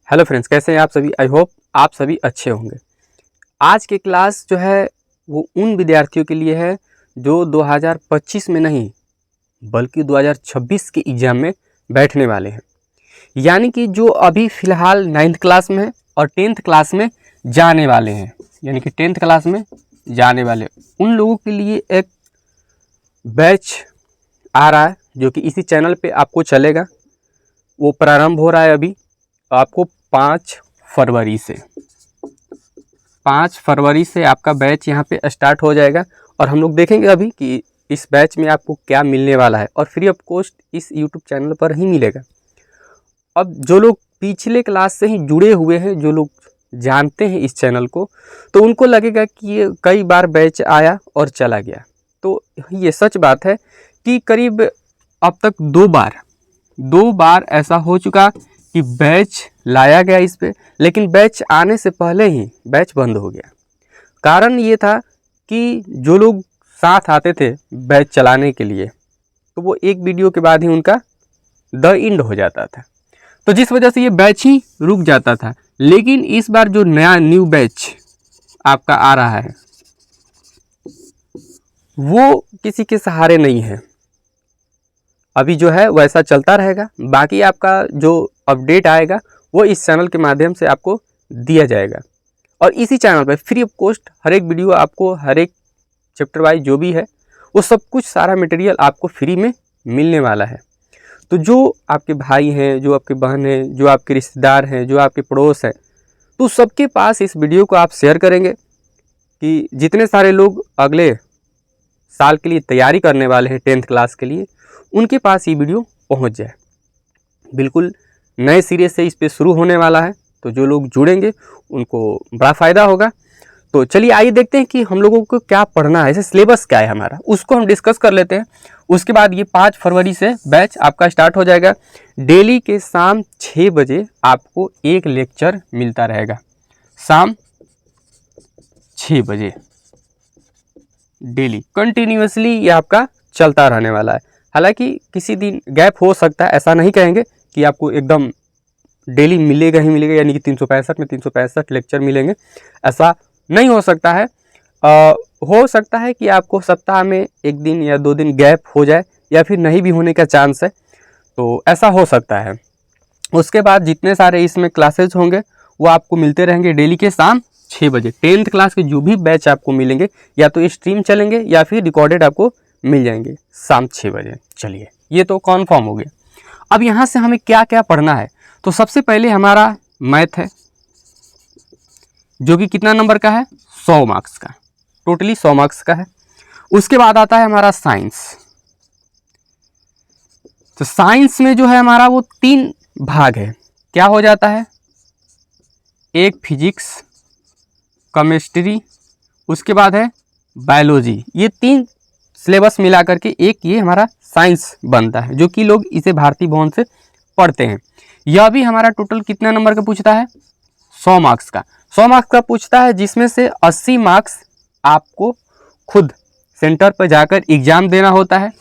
Hello friends, कैसे हैं आप सभी। आई होप आप सभी अच्छे होंगे। आज की क्लास जो है वो उन विद्यार्थियों के लिए है जो 2025 में नहीं बल्कि 2026 के एग्ज़ाम में बैठने वाले हैं। यानी कि जो अभी फ़िलहाल 9th क्लास में और 10th क्लास में जाने वाले हैं, यानी कि 10th क्लास में जाने वाले उन लोगों के लिए एक बैच आ रहा है जो कि इसी चैनल पे आपको चलेगा। वो प्रारंभ हो रहा है अभी आपको 5 फरवरी से आपका बैच यहाँ पे स्टार्ट हो जाएगा। और हम लोग देखेंगे अभी कि इस बैच में आपको क्या मिलने वाला है और फ्री ऑफ कॉस्ट इस यूट्यूब चैनल पर ही मिलेगा। अब जो लोग पिछले क्लास से ही जुड़े हुए हैं, जो लोग जानते हैं इस चैनल को, तो उनको लगेगा कि ये कई बार बैच आया और चला गया। तो ये सच बात है कि करीब अब तक दो बार ऐसा हो चुका कि बैच लाया गया इस पे, लेकिन बैच आने से पहले ही बैच बंद हो गया। कारण ये था कि जो लोग साथ आते थे बैच चलाने के लिए, तो वो एक वीडियो के बाद ही उनका द एंड हो जाता था, तो जिस वजह से ये बैच ही रुक जाता था। लेकिन इस बार जो न्यू बैच आपका आ रहा है वो किसी के सहारे नहीं है। अभी जो है वैसा चलता रहेगा। बाकी आपका जो अपडेट आएगा वो इस चैनल के माध्यम से आपको दिया जाएगा। और इसी चैनल पर फ्री ऑफ कॉस्ट हर एक वीडियो आपको, हर एक चैप्टर वाइज जो भी है वो सब कुछ सारा मटेरियल आपको फ्री में मिलने वाला है। तो जो आपके भाई हैं, जो आपके बहन हैं, जो आपके रिश्तेदार हैं, जो आपके पड़ोस हैं, तो सबके पास इस वीडियो को आप शेयर करेंगे कि जितने सारे लोग अगले साल के लिए तैयारी करने वाले हैं 10th क्लास के लिए, उनके पास ये वीडियो पहुंच जाए। बिल्कुल नए सिरे से इस पे शुरू होने वाला है, तो जो लोग जुड़ेंगे उनको बड़ा फ़ायदा होगा। तो चलिए आइए देखते हैं कि हम लोगों को क्या पढ़ना है, ऐसे सिलेबस क्या है हमारा, उसको हम डिस्कस कर लेते हैं। उसके बाद ये 5 फरवरी से बैच आपका स्टार्ट हो जाएगा। डेली के शाम 6 बजे आपको एक लेक्चर मिलता रहेगा, शाम 6 बजे डेली कंटिन्यूसली ये आपका चलता रहने वाला है। हालांकि किसी दिन गैप हो सकता है, ऐसा नहीं कहेंगे कि आपको एकदम डेली मिलेगा ही मिलेगा, यानी कि 365 में 365 लेक्चर मिलेंगे, ऐसा नहीं हो सकता है। हो सकता है कि आपको सप्ताह में एक दिन या 2 दिन गैप हो जाए, या फिर नहीं भी होने का चांस है, तो ऐसा हो सकता है। उसके बाद जितने सारे इसमें क्लासेज होंगे वो आपको मिलते रहेंगे डेली के शाम 6 बजे। 10th क्लास के जो भी बैच आपको मिलेंगे या तो स्ट्रीम चलेंगे या फिर रिकॉर्डेड आपको मिल जाएंगे शाम 6 बजे। चलिए ये तो कॉन्फर्म हो गया। अब यहाँ से हमें क्या क्या पढ़ना है, तो सबसे पहले हमारा मैथ है जो कि कितना नंबर का है, 100 मार्क्स का, टोटली 100 मार्क्स का है। उसके बाद आता है हमारा साइंस। तो साइंस में जो है हमारा वो 3 भाग है। क्या हो जाता है, एक फिजिक्स, केमिस्ट्री, उसके बाद है बायोलॉजी। ये 3 सिलेबस मिला करके एक ये हमारा साइंस बनता है, जो कि लोग इसे भारतीय भवन से पढ़ते हैं। यह भी हमारा टोटल कितना नंबर का पूछता है, 100 मार्क्स का। 100 मार्क्स का पूछता है, जिसमें से 80 मार्क्स आपको खुद सेंटर पर जाकर एग्ज़ाम देना होता है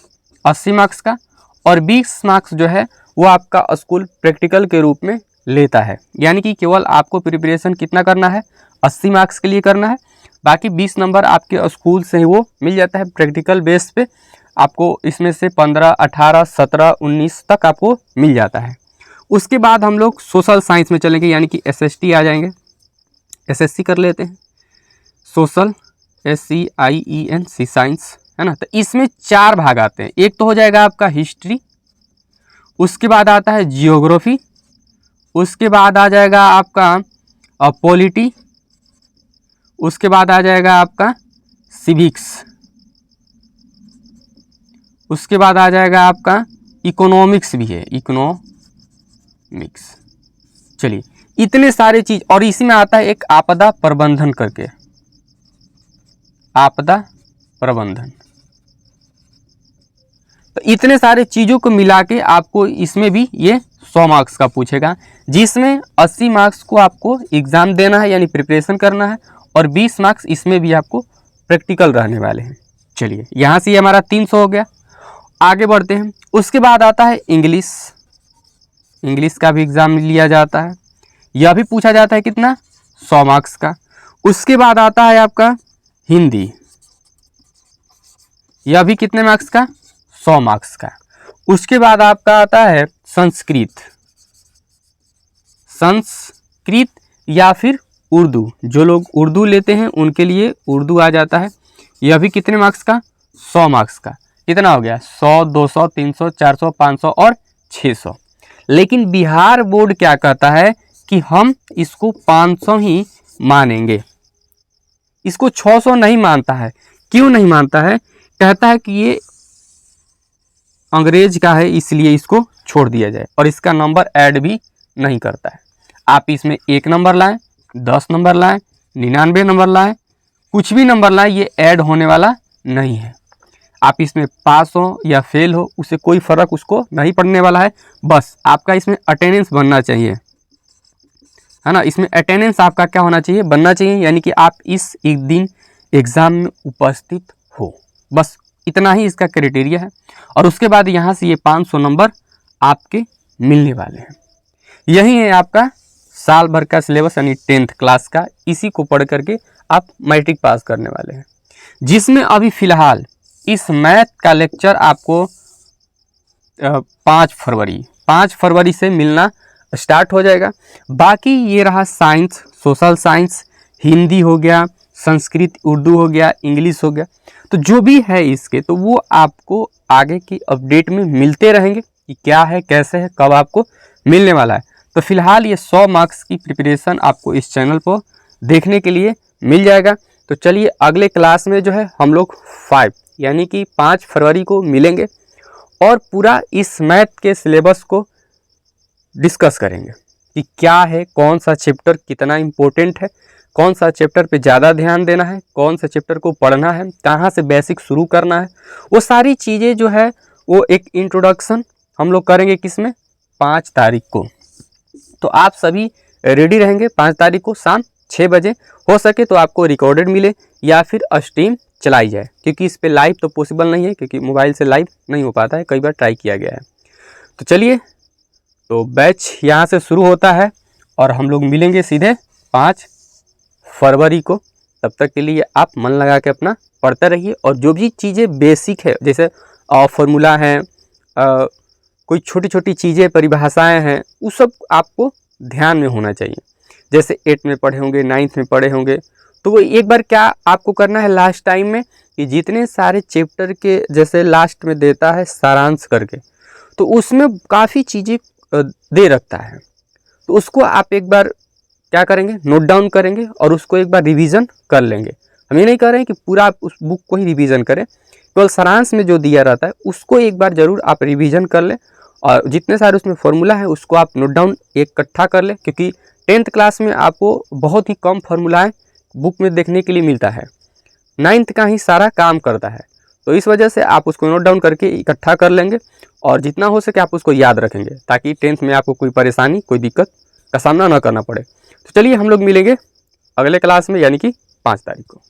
80 मार्क्स का, और 20 मार्क्स जो है वो आपका स्कूल प्रैक्टिकल के रूप में लेता है। यानी कि केवल आपको प्रिपरेशन कितना करना है, 80 मार्क्स के लिए करना है। बाकी 20 नंबर आपके स्कूल से ही वो मिल जाता है प्रैक्टिकल बेस पे। आपको इसमें से 15, 18, 17, 19 तक आपको मिल जाता है। उसके बाद हम लोग सोशल साइंस में चलेंगे, यानी कि SST आ जाएंगे। SSC कर लेते हैं, सोशल SCIENC साइंस, है ना। तो इसमें 4 भाग आते हैं। एक तो हो जाएगा आपका हिस्ट्री, उसके बाद आता है जियोग्राफी, उसके बाद आ जाएगा आपका पॉलिटी, उसके बाद आ जाएगा आपका सिविक्स, उसके बाद आ जाएगा आपका इकोनॉमिक्स भी है, इकोनॉमिक्स। चलिए इतने सारे चीज, और इसी में आता है एक आपदा प्रबंधन करके, आपदा प्रबंधन। तो इतने सारे चीज़ों को मिला के आपको इसमें भी ये 100 मार्क्स का पूछेगा, जिसमें 80 मार्क्स को आपको एग्ज़ाम देना है, यानी प्रिपरेशन करना है, और 20 मार्क्स इसमें भी आपको प्रैक्टिकल रहने वाले हैं। चलिए यहाँ से ये हमारा 300 हो गया। आगे बढ़ते हैं। उसके बाद आता है इंग्लिश। इंग्लिश का भी एग्ज़ाम लिया जाता है। यह भी पूछा जाता है कितना, 100 मार्क्स का। उसके बाद आता है आपका हिंदी, यह भी कितने मार्क्स का, 100 मार्क्स का। उसके बाद आपका आता है संस्कृत, संस्कृत या फिर उर्दू, जो लोग उर्दू लेते हैं उनके लिए उर्दू आ जाता है। यह भी कितने मार्क्स का, 100 मार्क्स का। कितना हो गया, 100, 200, 300, 400, 500 और 600। लेकिन बिहार बोर्ड क्या कहता है कि हम इसको 500 ही मानेंगे, इसको 600 नहीं मानता है। क्यों नहीं मानता है, कहता है कि ये अंग्रेज का है इसलिए इसको छोड़ दिया जाए, और इसका नंबर ऐड भी नहीं करता है। आप इसमें 1 नंबर लाएं, 10 नंबर लाएं, 99 नंबर लाएं, कुछ भी नंबर लाएं, ये ऐड होने वाला नहीं है। आप इसमें पास हो या फेल हो, उससे कोई फ़र्क उसको नहीं पड़ने वाला है। बस आपका इसमें अटेंडेंस बनना चाहिए, है ना। इसमें अटेंडेंस आपका क्या होना चाहिए, बनना चाहिए, यानी कि आप इस एक दिन एग्ज़ाम में उपस्थित हो। बस इतना ही इसका क्राइटेरिया है। और उसके बाद यहाँ से ये 500 नंबर आपके मिलने वाले हैं। यही है आपका साल भर का सिलेबस, यानी 10th क्लास का। इसी को पढ़ करके आप मैट्रिक पास करने वाले हैं, जिसमें अभी फ़िलहाल इस मैथ का लेक्चर आपको 5 फरवरी से मिलना स्टार्ट हो जाएगा। बाकी ये रहा साइंस, सोशल साइंस, हिंदी हो गया, संस्कृत उर्दू हो गया, इंग्लिश हो गया, तो जो भी है इसके, तो वो आपको आगे की अपडेट में मिलते रहेंगे कि क्या है, कैसे है, कब आपको मिलने वाला है। तो फिलहाल ये 100 मार्क्स की प्रिपरेशन आपको इस चैनल पर देखने के लिए मिल जाएगा। तो चलिए अगले क्लास में जो है हम लोग 5 यानी कि 5 फरवरी को मिलेंगे और पूरा इस मैथ के सिलेबस को डिस्कस करेंगे कि क्या है, कौन सा चैप्टर कितना इम्पोर्टेंट है, कौन सा चैप्टर पे ज़्यादा ध्यान देना है, कौन सा चैप्टर को पढ़ना है, कहाँ से बेसिक शुरू करना है। वो सारी चीज़ें जो है वो एक इंट्रोडक्शन हम लोग करेंगे किसमें, 5 तारीख को। तो आप सभी रेडी रहेंगे 5 तारीख को शाम 6 बजे। हो सके तो आपको रिकॉर्डेड मिले या फिर स्ट्रीम चलाई जाए, क्योंकि इस पे लाइव तो पॉसिबल नहीं है, क्योंकि मोबाइल से लाइव नहीं हो पाता है, कई बार ट्राई किया गया है। तो चलिए, तो बैच यहाँ से शुरू होता है और हम लोग मिलेंगे सीधे 5 फरवरी को। तब तक के लिए आप मन लगा के अपना पढ़ते रहिए, और जो भी चीज़ें बेसिक है, जैसे फॉर्मूला है, कोई छोटी छोटी चीज़ें, परिभाषाएं हैं, वो सब आपको ध्यान में होना चाहिए। जैसे 8th में पढ़े होंगे, 9th में पढ़े होंगे, तो वो एक बार क्या आपको करना है लास्ट टाइम में, कि जितने सारे चैप्टर के जैसे लास्ट में देता है सारांश करके, तो उसमें काफ़ी चीज़ें दे रखता है, तो उसको आप एक बार क्या करेंगे, नोट डाउन करेंगे और उसको एक बार रिवीजन कर लेंगे। हम ये नहीं कह रहे हैं कि पूरा आप उस बुक को ही रिवीजन करें, केवल सारांश में जो दिया रहता है उसको एक बार ज़रूर आप रिवीजन कर लें, और जितने सारे उसमें फॉर्मूला है उसको आप नोट डाउन इकट्ठा कर लें, क्योंकि 10th क्लास में आपको बहुत ही कम फार्मूलाएँ बुक में देखने के लिए मिलता है, 9th का ही सारा काम करता है। तो इस वजह से आप उसको नोट डाउन करके इकट्ठा कर लेंगे, और जितना हो सके आप उसको याद रखेंगे, ताकि 10th में आपको कोई परेशानी, कोई दिक्कत का सामना ना करना पड़े। तो चलिए हम लोग मिलेंगे अगले क्लास में, यानी कि 5 तारीख को।